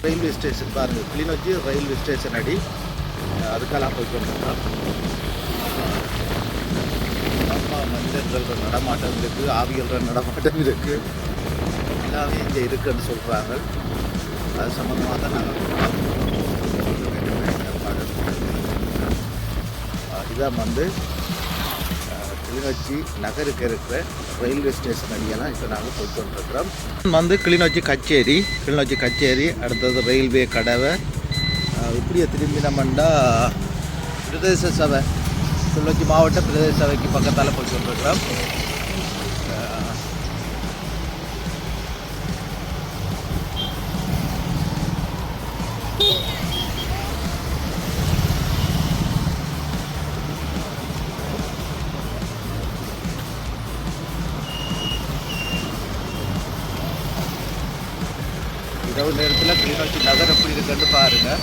Railway station பாருங்கள், Kilinochchi railway station அடி அதுக்கெல்லாம் போய் கொண்டிருக்கிறோம். மனிதர்கள் நடமாட்டம் இருக்குது, ஆவியல்ற நடமாட்டம் இருக்குது, எல்லாமே இங்கே இருக்குன்னு சொல்கிறாங்க. அது சம்மந்தமாக தான் நாங்கள் இதான் வந்து கிளிநொச்சி நகருக்கு இருக்கிற ரயில்வே ஸ்டேஷன் அடியெல்லாம் இப்போ நாங்கள் போய் கொண்டிருக்கிறோம். வந்து கிளிநொச்சி கச்சேரி அடுத்தது ரயில்வே கடவை. இப்படியே திரும்பி நம்மண்டா பிரதேச சபை, கிளிநொச்சி மாவட்ட பிரதேச சபைக்கு பக்கத்தால் போய் கொண்டிருக்கிறோம். இரவு நேரத்தில் கிளிநொச்சி நகர் எப்படி இருக்குன்னு பாருங்கள்.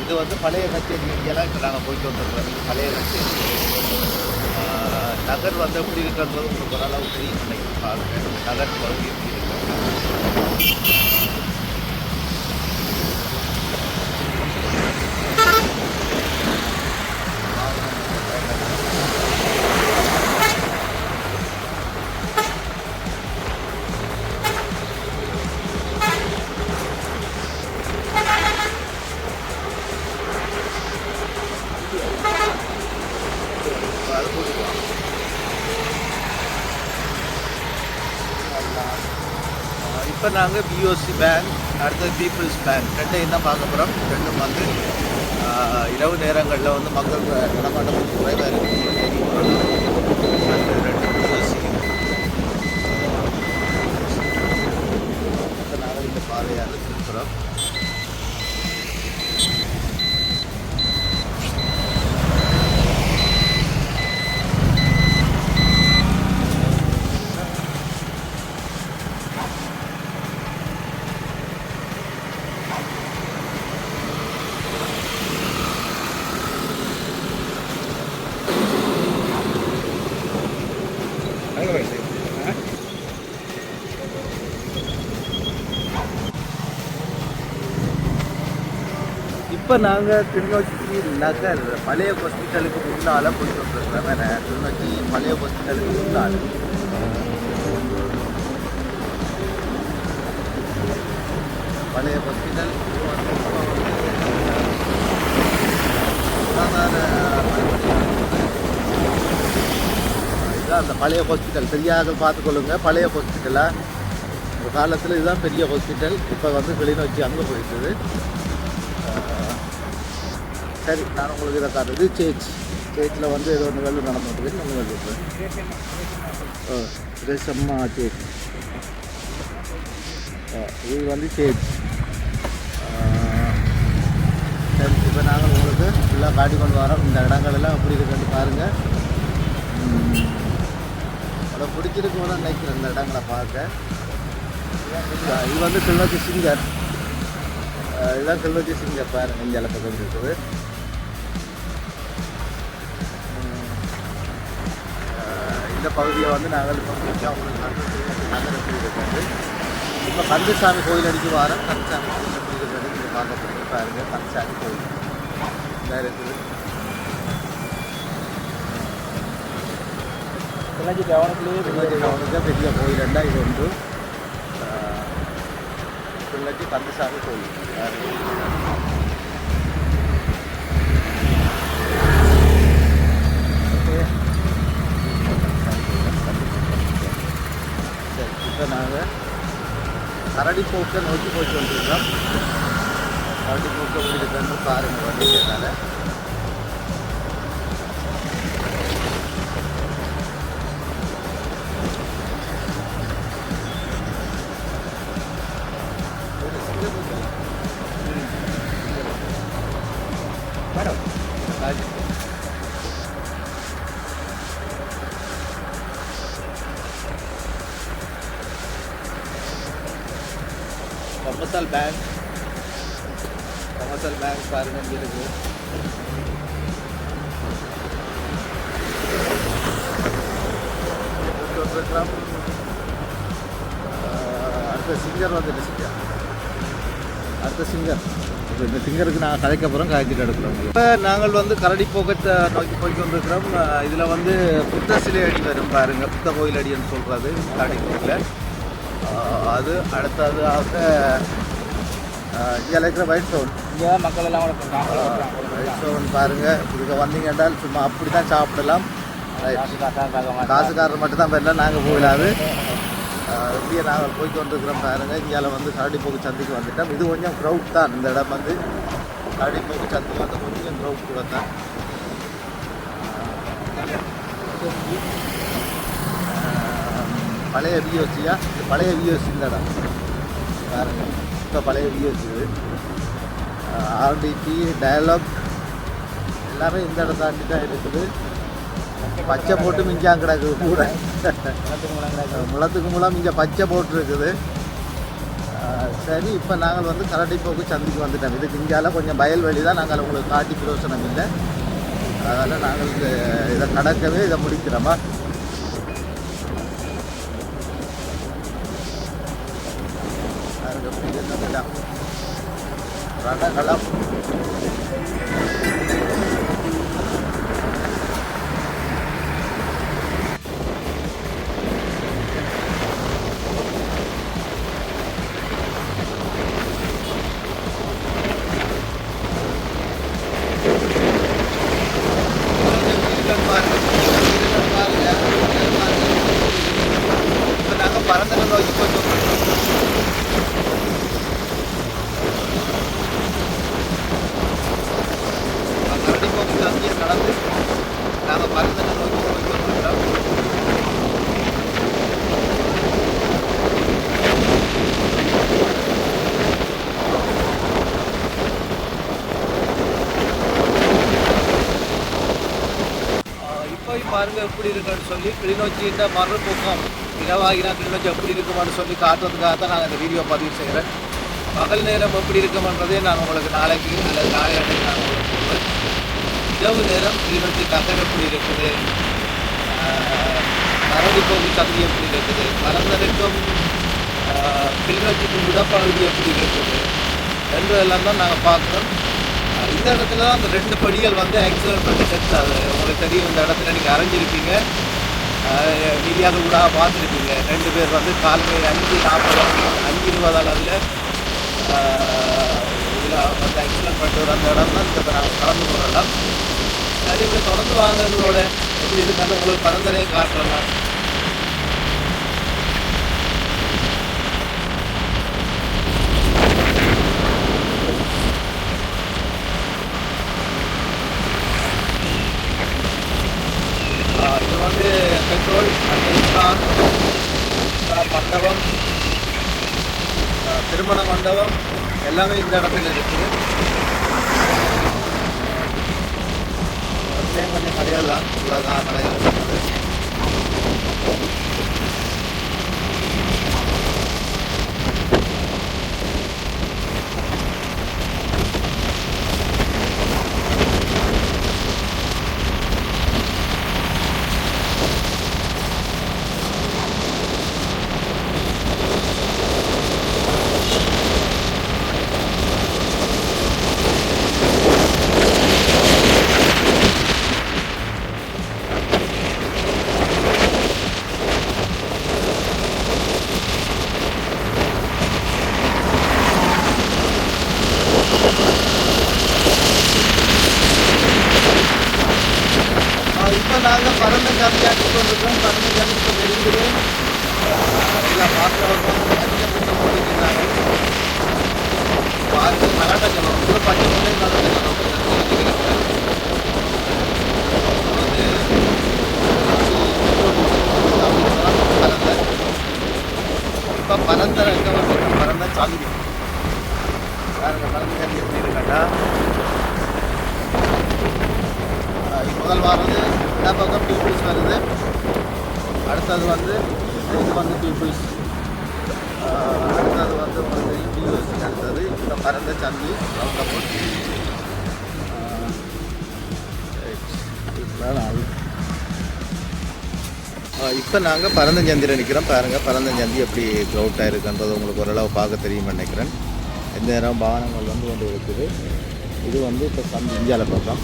இது வந்து பழைய கச்சேரி இங்கெல்லாம் இப்போ நாங்கள் போயிட்டு வந்துருக்கோம். இது பழைய கச்சேரி நகர் வந்து எப்படி இருக்கிறது உங்களுக்கு ஓரளவு தெரியும் நினைக்கிறேன். பாருங்கள் நகர் பகுதி எப்படி இருக்கு. இப்போ நாங்கள் பிஓசி பேங்க் அடுத்தது பீப்புள்ஸ் பேங்க் ரெண்டையும் தான் பார்க்க போகிறோம். ரெண்டும் வந்து இரவு நேரங்களில் வந்து மக்கள் நடமாட்டம் குறைவாக இருக்குது. ரெண்டு பிஓசி இப்போ நாங்கள் இந்த பாதையாக இருக்கிறோம். இப்போ நாங்கள் கிளிநொச்சி நகர் பழைய ஹாஸ்பிட்டலுக்கு முன்னால் போயிட்டு வந்துருக்கிறோம். வேறு கிளிநொச்சி பழைய ஹாஸ்பிட்டலுக்கு முன்னால் பழைய ஹாஸ்பிட்டல் இதுதான் அந்த பழைய ஹாஸ்பிட்டல். சரியாக பார்த்துக்கொள்ளுங்க. பழைய ஹாஸ்பிட்டலாக ஒரு காலத்தில் இதுதான் பெரிய ஹாஸ்பிட்டல். இப்போ வந்து கிளிநொச்சி அங்கே போயிட்டுது. சரி, நான் உங்களுக்கு இதை காட்டுறது சேர்ச்சில் வந்து ஏதோ ஒன்று வேலை நடந்துட்டு நம்ம வேலை ரேசம்மா சேர்ச். இது வந்து சேர்ச். சரி, இப்போ நாங்கள் உங்களுக்கு ஃபுல்லாக காட்டி கொண்டு வரோம். இந்த இடங்களெல்லாம் எப்படி இருக்குன்னு பாருங்கள். அதை பிடிச்சிருக்கோன்னு நினைக்கிறேன் இந்த இடங்களை பார்க்க. இது வந்து கிளிநொச்சி சிங்கர். இதுதான் கிளிநொச்சி சிங்கர் பாருங்கள். இங்கே பக்கம் இருக்குது. இந்த பகுதியை வந்து நாங்கள் இப்போ உங்களுக்கு நகர் எப்படி இருக்கிறது. இப்போ கந்தசாமி கோயில் அடிக்கு வாரம். கந்தசாமி கோயில் எப்படி இருக்கிறது இங்கே பார்க்க போகிறீங்க. பாருங்கள், கந்தசாமி கோயில் இதாக இருக்குது. கிளிநொச்சி டவுனுக்கு பெரிய கோயில் ரெண்டா இது உண்டு. கிளிநொச்சி கந்தசாமி கோயில். கரடி போக்கை நோக்கி போயிட்டு வந்துருக்கோம். கரடி போக்கை போயிட்டு பாருங்கள் வண்டினால. கமர்ஷியல் பேங்க் பாருங்க இங்கே இருக்குது. அடுத்த சிங்கர் வந்துட்டு அடுத்த சிங்கர் இந்த சிங்கருக்கு நாங்கள் கதைக்க போகிறோம், கதைச்சிட்டு எடுக்கிறோம். இப்போ நாங்கள் வந்து கரடி போக்கத்தை நோக்கி போய்ட்டு வந்துருக்கிறோம். இதில் வந்து புத்த சிலை அடி வரும் பாருங்கள், புத்த கோயில் அடின்னு சொல்கிறது கரடி கோயிலில். அது அடுத்ததாக இங்கே இருக்கிற ஒயிட் ஸ்டோன், இங்கே மக்கள் எல்லாம் ஒயிட் ஸ்டோன் பாருங்கள். இதுக்கு வந்தீங்க என்றால் சும்மா அப்படி தான் சாப்பிடலாம். காசுக்காரர் மட்டும் தான் வரல, நாங்கள் போயிடாது. இப்படியே நாங்கள் போய்ட்டு வந்துருக்கிறோம் பாருங்கள். இங்கே வந்து கரடி போக்கு சந்தைக்கு வந்துட்டோம். இது கொஞ்சம் க்ரௌட் தான். இந்த இடம் வந்து கரடி போக்கு சந்தைக்கு வந்து கொஞ்சம் க்ரௌட் கூட தான். பழைய விஓசியா, பழைய விஓசி இந்த இடம் பாருங்கள். இப்போ பழைய விஓசி ஆர்டிபி டயலாக் எல்லாமே இந்த இடத்தாண்டி தான் இருக்குது. பச்சை போட்டு மிஞ்சாங்க கிடக்குது கூட, முளத்துக்கு முளம் இங்கே பச்சை போட்டு இருக்குது. சரி, இப்போ நாங்கள் வந்து கரடி போக்கு சந்தைக்கு வந்துட்டோம். இதுக்கு இங்கால கொஞ்சம் வயல்வெளி தான், நாங்கள் உங்களுக்கு காட்டி பிரயோசனம் இல்லை. அதனால் நாங்கள் இதை கடக்கவே இதை முடிக்கிறோமா. ரணகளம் நாங்கள் பறந்து நோக்கி போயிட்டு நடந்து நாங்கள் பறந்து நோக்கி போயிட்டு வந்துட்டோம். இப்போ பாருங்கள் எப்படி இருக்குன்னு சொல்லி கிளிநொச்சின்ற மறுபக்கம் இரவாகினா கிளிநொச்சி எப்படி இருக்குமான்னு சொல்லி காட்டுறதுக்காக தான் நாங்கள் இந்த வீடியோ பதிவு செய்கிறேன். பகல் நேரம் எப்படி இருக்குமன்றதே நான் உங்களுக்கு நாளைக்கு அல்லது நாளை அன்றைக்கு நான் உங்களுக்கு சொல்லுவேன். இரவு நேரம் கிளிநொச்சி நகர் எப்படி இருக்குது, கரடி போக்கு சந்தை எப்படி இருக்குது, மறந்தனுக்கும் கிளிநொச்சிக்கு விடப்பகுதி எப்படி இருக்குது என்றதெல்லாம் தான் நாங்கள் பார்க்குறோம். இந்த இடத்துல தான் அந்த 2 படிகள் வந்து ஆக்சிடென்ட் பண்ணி செட் ஆகுது. உங்களுக்கு தெரியும், இந்த இடத்துல நீங்கள் அரைஞ்சிருப்பீங்க, மீடியாவில் கூட பார்த்துருப்பீங்க. 2 பேர் வந்து காலமே 5:40 5:20 அளவில் இதில் வந்து ஆக்சிடென்ட் பண்ணிட்டு அந்த இடம் தான் இப்போ நாங்கள் கடந்து போகிறோம். அதே போல் தொடர்ந்து வாங்குறதோட எப்படி இருக்காங்க உங்களுக்கு பரந்தரையை காட்டுறோம். இது வந்து பெட்ரோல் மண்டபம், திருமண மண்டபம் எல்லாமே இந்த இடத்துல இருக்குது. கொஞ்சம் கடைகள் தான், இவ்வளோதான் கடைகள் இருக்குது. இப்போ நாங்கள் பறந்த கம்மியாக்கி கொண்டிருக்கோம். பறந்த கம்மிக்கு வெளியிடுவேன் எல்லாம் பார்க்குறவங்க போட்டுருந்தாங்க பார்த்து மராட்டா கூட பச்சை இப்போ பரந்த ரங்கம் வந்து பரந்த சந்தி பாருங்க பரந்த சந்தி எப்படி இருக்காண்டா முதல் வாரது இந்த பக்கம் பீப்புள்ஸ் வருது அடுத்தது வந்து இது வந்து பீப்புள்ஸ் அடுத்தது வந்து யூஎஸ் அடுத்தது இப்போ பரந்த சந்தி இப்போ நாங்கள் பரந்தஞ்சந்தியில் நிற்கிறோம் பாருங்கள் பரந்தஞ்சந்தி எப்படி க்ரௌட்டாக இருக்குன்றது உங்களுக்கு ஓரளவு பார்க்க தெரியும்னு நினைக்கிறேன். இந்த நேரம் வாகனங்கள் வந்து கொண்டு இருக்குது. இது வந்து இப்போ இந்தியாவில் பார்த்தோம்